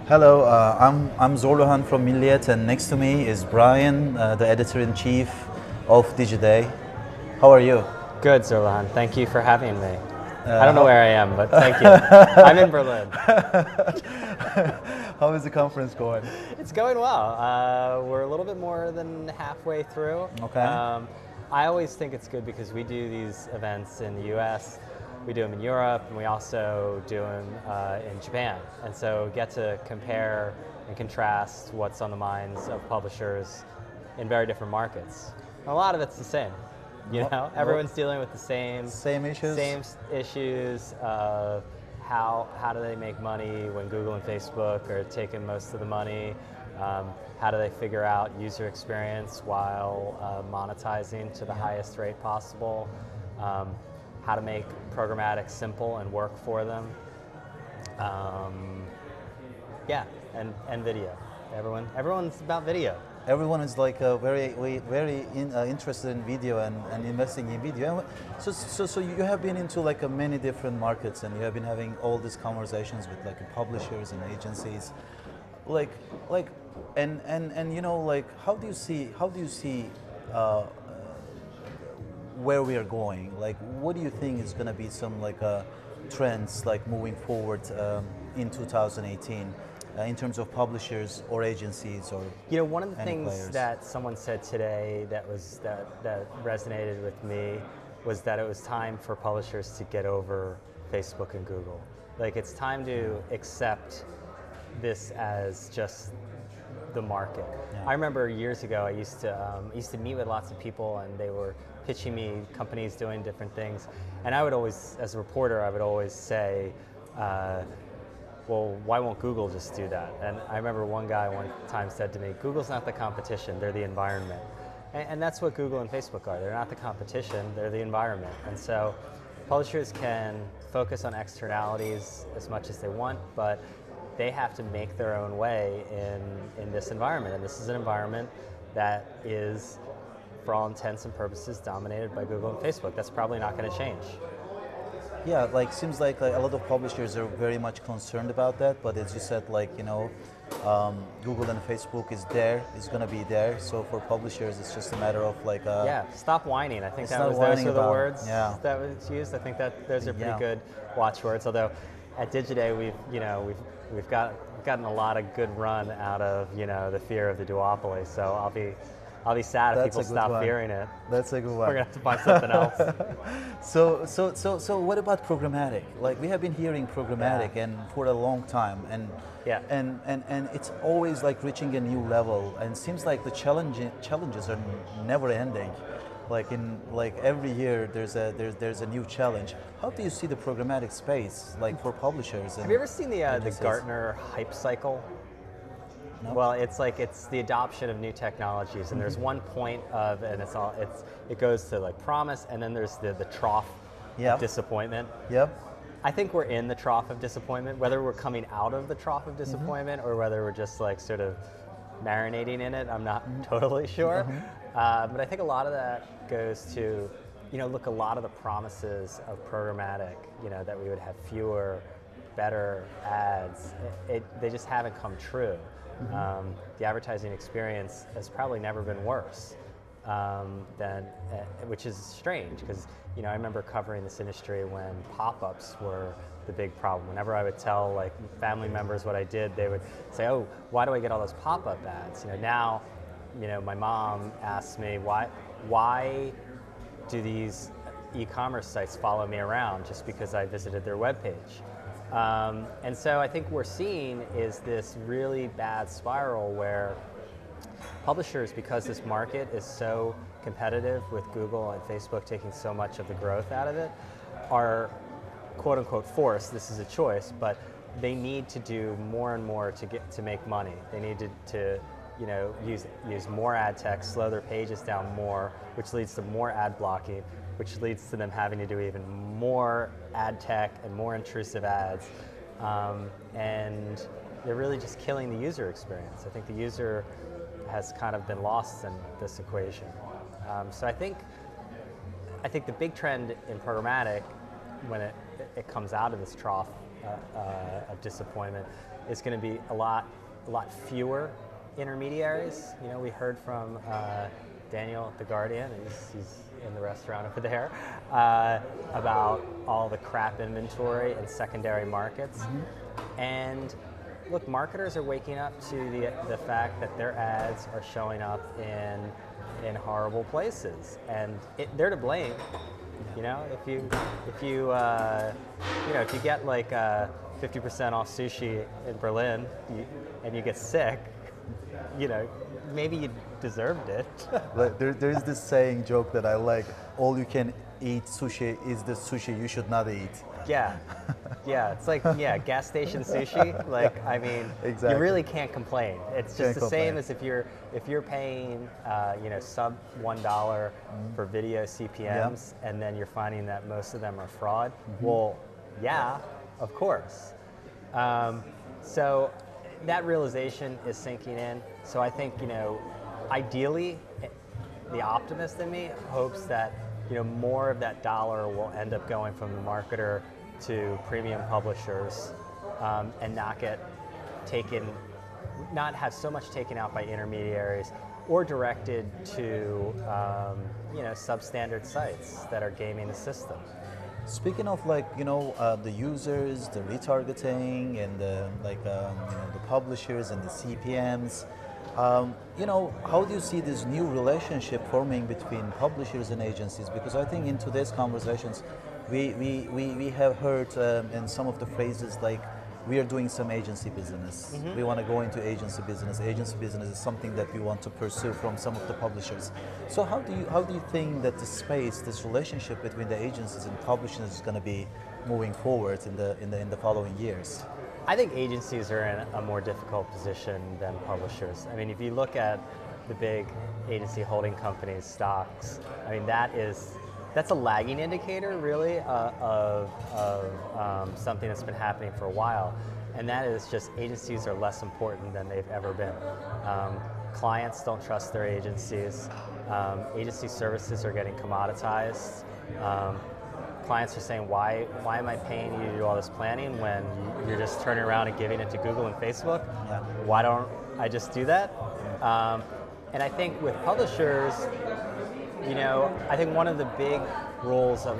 Hello, I'm Zorluhan from Milliyet, and next to me is Brian, the editor-in-chief of Digiday. How are you? Good, Zorluhan. Thank you for having me. I don't know where I am, but thank you. I'm in Berlin. How is the conference going? It's going well. We're a little bit more than halfway through. Okay. I always think it's good because we do these events in the US, we do them in Europe, and we also do them in Japan. And so get to compare and contrast what's on the minds of publishers in very different markets. A lot of it's the same. You know, everyone's dealing with the same issues of how do they make money when Google and Facebook are taking most of the money. How do they figure out user experience while monetizing to the highest rate possible? How to make programmatic simple and work for them. Yeah, and video. Everyone's about video. Everyone is like very interested in video and investing in video. So you have been into like many different markets, and you have been having all these conversations with like publishers and agencies, and you know, like how do you see where we are going? Like, what do you think is going to be some like trends like moving forward in 2018? In terms of publishers or agencies, or one of the things players that someone said today that resonated with me was that it was time for publishers to get over Facebook and Google. Like, it's time to accept this as just the market. Yeah. I remember years ago I used to meet with lots of people, and they were pitching me companies doing different things, and I would always, as a reporter, I would always say, well, why won't Google just do that? And I remember one guy one time said to me, Google's not the competition, they're the environment. And that's what Google and Facebook are. They're not the competition, they're the environment. And so publishers can focus on externalities as much as they want, but they have to make their own way in this environment. And this is an environment that is, for all intents and purposes, dominated by Google and Facebook. That's probably not going to change. Yeah, like seems like a lot of publishers are very much concerned about that, but as you said, like, you know, Google and Facebook is going to be there. So for publishers, it's just a matter of like yeah, stop whining. I think those were the words that was used. I think that those are pretty good watchwords. Although at Digiday, we've gotten a lot of good run out of the fear of the duopoly. So I'll be sad if people stop fearing it. That's a good one. We're gonna have to find something else. So what about programmatic? Like, we have been hearing programmatic and for a long time, and it's always like reaching a new level, and seems like the challenges are never ending. Like every year there's a new challenge. How do you see the programmatic space like for publishers? Have you ever seen the Gartner hype cycle? No. Well, it's the adoption of new technologies, and there's one point of, and it goes to like promise, and then there's the trough of disappointment. Yep. I think we're in the trough of disappointment, whether we're coming out of the trough of disappointment or whether we're just like sort of marinating in it. I'm not totally sure, but I think a lot of that goes to, look, a lot of the promises of programmatic, that we would have fewer, better ads, they just haven't come true. The advertising experience has probably never been worse, which is strange, because I remember covering this industry when pop-ups were the big problem. Whenever I would tell like family members what I did, they would say, "Oh, why do I get all those pop-up ads?" Now, my mom asks me, why do these e-commerce sites follow me around just because I visited their webpage? And so I think we're seeing is this really bad spiral where publishers, because this market is so competitive with Google and Facebook taking so much of the growth out of it, are quote unquote forced, this is a choice, but they need to do more and more to make money. They need to use more ad tech, slow their pages down more, which leads to more ad blocking, which leads to them having to do even more ad tech and more intrusive ads. And they're really just killing the user experience. I think the user has kind of been lost in this equation. So I think the big trend in programmatic, when it it comes out of this trough of disappointment, is going to be a lot fewer intermediaries. You know, we heard from Daniel at The Guardian, and he's in the restaurant over there, about all the crap inventory and secondary markets. Mm-hmm. And look, marketers are waking up to the fact that their ads are showing up in horrible places, and they're to blame. You know, if you get like 50% off sushi in Berlin, and you get sick, you know, maybe you deserved it. Like there's this saying joke that I like: all you can eat sushi is the sushi you should not eat. Yeah, yeah. It's like gas station sushi. Like, I mean, exactly. You really can't complain. It's just the same as if you're paying sub $1 for video CPMs, and then you're finding that most of them are fraud. Mm-hmm. Well, yeah, of course. So that realization is sinking in. So I think, ideally, the optimist in me hopes that more of that dollar will end up going from the marketer to premium publishers, and not have so much taken out by intermediaries or directed to substandard sites that are gaming the system. Speaking of the users, the retargeting, and the publishers and the CPMs, how do you see this new relationship forming between publishers and agencies? Because I think in today's conversations, we have heard in some of the phrases like, we are doing some agency business. Mm-hmm. We want to go into agency business. Agency business is something that we want to pursue from some of the publishers. So how do you think that this relationship between the agencies and publishers is going to be moving forward in the following years? I think agencies are in a more difficult position than publishers. I mean, if you look at the big agency holding companies' stocks, I mean, that's a lagging indicator, really, of something that's been happening for a while, and that is just agencies are less important than they've ever been. Clients don't trust their agencies. Agency services are getting commoditized. Clients are saying, why am I paying you to do all this planning when you're just turning around and giving it to Google and Facebook? Yeah. Why don't I just do that? And I think with publishers, I think one of the big rules of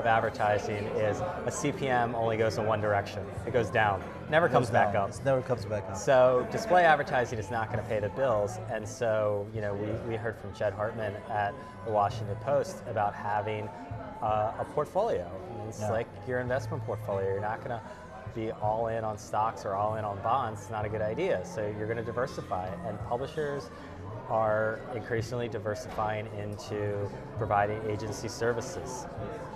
advertising is a CPM only goes in one direction. It goes down, never comes back up. It never comes back up. So display advertising is not going to pay the bills, and so we heard from Jed Hartman at the Washington Post about having a portfolio. It's like your investment portfolio. You're not going to be all in on stocks or all in on bonds. It's not a good idea. So you're going to diversify, and publishers are increasingly diversifying into providing agency services.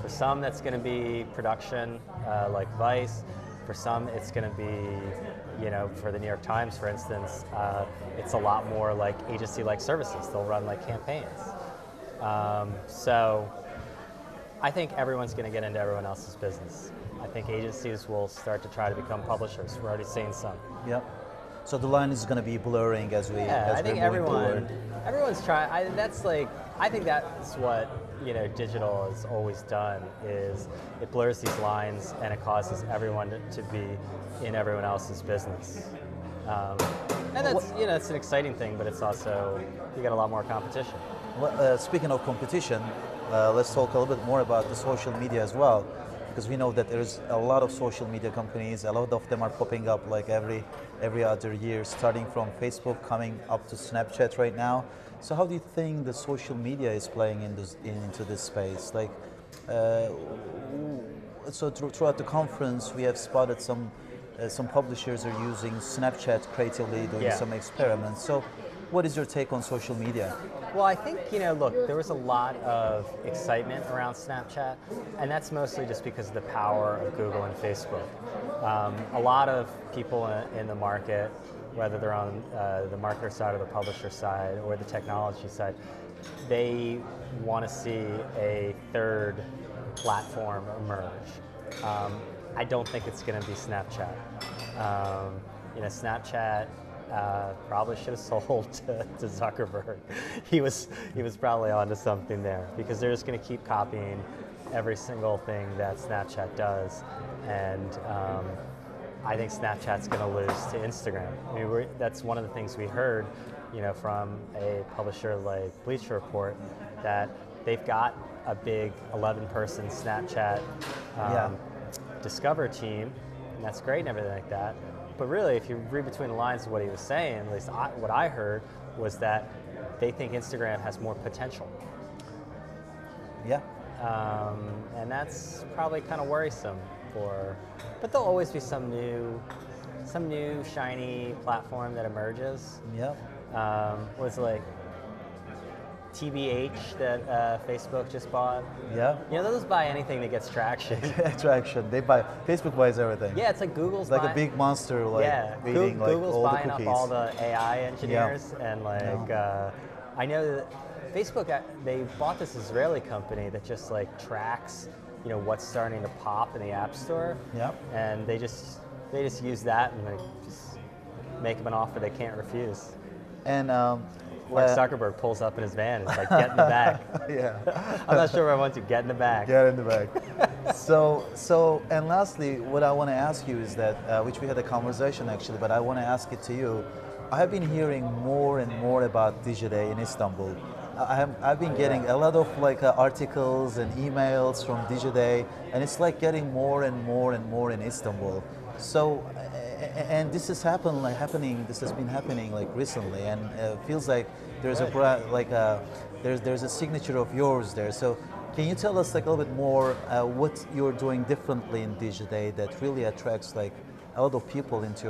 For some, that's going to be production, like Vice. For some, it's going to be, for the New York Times, for instance, it's a lot more like agency-like services. They'll run like campaigns. So I think everyone's going to get into everyone else's business. I think agencies will start to try to become publishers. We're already seeing some. Yep. So the line is going to be blurring as we. Yeah, as I think everyone's trying. I think that's what digital has always done, is it blurs these lines and it causes everyone to be in everyone else's business. And that's it's an exciting thing, but it's also you get a lot more competition. Well, speaking of competition, let's talk a little bit more about the social media as well, because we know that there's a lot of social media companies. A lot of them are popping up like every other year, starting from Facebook, coming up to Snapchat right now. So how do you think the social media is playing into this space? Like, so throughout the conference, we have spotted some publishers are using Snapchat creatively, doing some experiments. So what is your take on social media? Well, I think, look, there was a lot of excitement around Snapchat, and that's mostly just because of the power of Google and Facebook. A lot of people in the market, whether they're on the marketer side or the publisher side or the technology side, they want to see a third platform emerge. I don't think it's going to be Snapchat. Snapchat probably should have sold to Zuckerberg. He was probably onto something there, because they're just going to keep copying every single thing that Snapchat does, and I think Snapchat's going to lose to Instagram. I mean, that's one of the things we heard, from a publisher like Bleacher Report, that they've got a big 11-person Snapchat Discover team, and that's great and everything like that. But really, if you read between the lines of what he was saying, at least what I heard, was that they think Instagram has more potential. Yeah. And that's probably kind of worrisome but there'll always be some new shiny platform that emerges. Yep. Was like TBH that Facebook just bought. Yeah. They'll just buy anything that gets traction. Traction. Facebook buys everything. Yeah, it's like Google's like a big monster, eating Google's all buying the cookies. up all the AI engineers, and I know that Facebook, they bought this Israeli company that just tracks, what's starting to pop in the App Store. Yep. And they just use that and just make them an offer they can't refuse. And Mark Zuckerberg pulls up in his van and is like, get in the bag. Yeah. I'm not sure where I want to. Get in the bag. Get in the bag. So, and lastly, what I want to ask you is that, which we had a conversation actually, but I want to ask it to you. I have been hearing more and more about Digiday in Istanbul. I've been getting a lot of articles and emails from Digiday, and it's getting more and more and more in Istanbul. So, and this has This has been happening recently, and it feels like there's there's a signature of yours there. So, can you tell us a little bit more what you're doing differently in Digiday that really attracts a lot of people into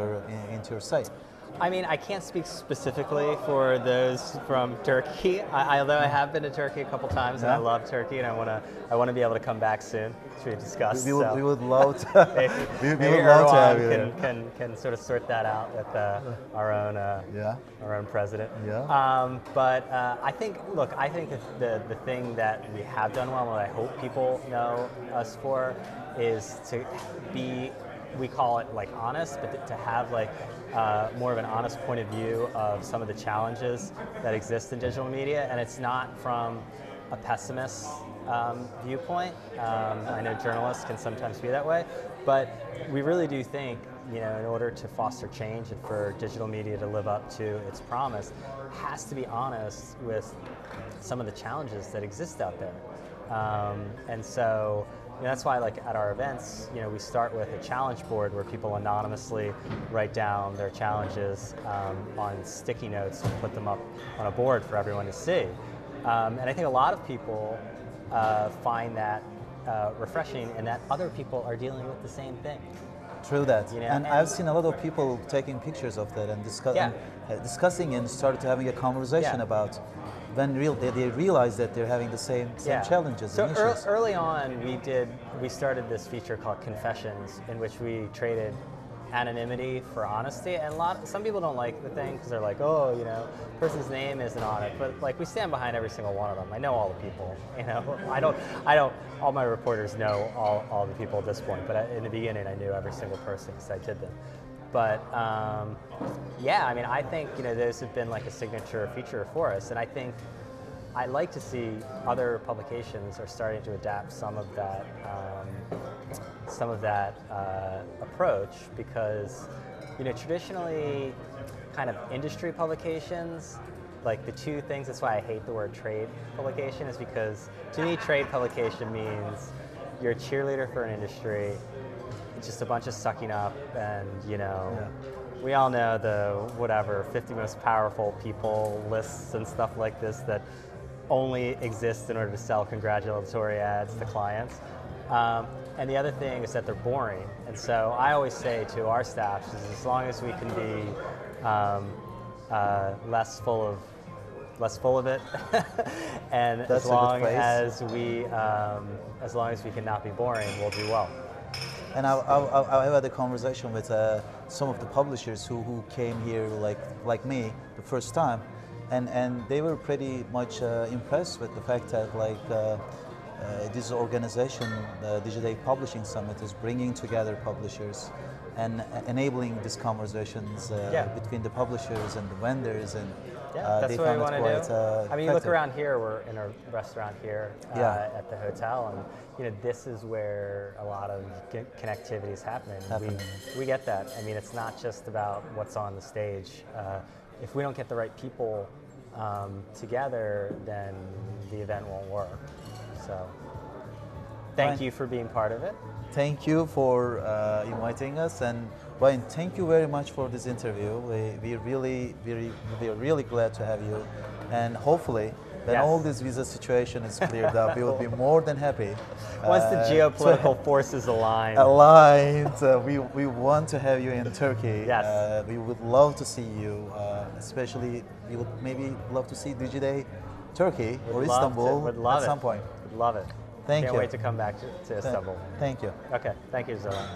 your site? I mean, I can't speak specifically for those from Turkey. Although I have been to Turkey a couple times, and I love Turkey, and I want to be able to come back soon to discuss. We would love to. Maybe Erdogan can sort of sort that out with our own president. Yeah. But I think the thing that we have done well, and what I hope people know us for, is to be, we call it honest, but to have more of an honest point of view of some of the challenges that exist in digital media, and it's not from a pessimist viewpoint. I know journalists can sometimes be that way, but we really do think, in order to foster change and for digital media to live up to its promise, has to be honest with some of the challenges that exist out there. And so that's why at our events, we start with a challenge board where people anonymously write down their challenges on sticky notes and put them up on a board for everyone to see. And I think a lot of people find that refreshing, and that other people are dealing with the same thing. True that. And I've seen a lot of people taking pictures of that and discussing and started having a conversation about when they realize that they're having the same challenges. So early on, we started this feature called Confessions, in which we traded anonymity for honesty. And some people don't like the thing because they're like, oh, person's name isn't on it. But we stand behind every single one of them. I know all the people. I don't. All my reporters know all the people at this point. But in the beginning, I knew every single person because I did them. But I think those have been a signature feature for us, and I think I'd like to see other publications are starting to adapt some of that approach, because traditionally, kind of industry publications, the two things. That's why I hate the word trade publication, is because to me trade publication means you're a cheerleader for an industry. It's just a bunch of sucking up, and we all know the 50 most powerful people lists and stuff like this that only exist in order to sell congratulatory ads to clients. And the other thing is that they're boring. And so I always say to our staff, is as long as we can be less full of it, and as long as we cannot be boring, we'll do well. And I had a conversation with some of the publishers who came here like me the first time, and they were pretty much impressed with the fact that this organization, the Digiday Publishing Summit, is bringing together publishers and enabling these conversations between the publishers and the vendors, and that's they what we found want it to quite do. I mean, you look effective. around here. We're in a restaurant here at the hotel, and this is where a lot of connectivity is happening. We get that. I mean, it's not just about what's on the stage. If we don't get the right people together, then the event won't work. So, thank you for being part of it. Thank you for inviting us, and Ryan, thank you very much for this interview. We are really glad to have you, and hopefully, when all this visa situation is cleared up, we will be more than happy. Once the geopolitical forces align. We want to have you in Turkey. Yes. We would love to see you, especially we would maybe love to see Digiday Turkey or Istanbul at some point. Would love it. Thank you. Can't wait to come back to Istanbul. Thank you. Okay, thank you, Zoran.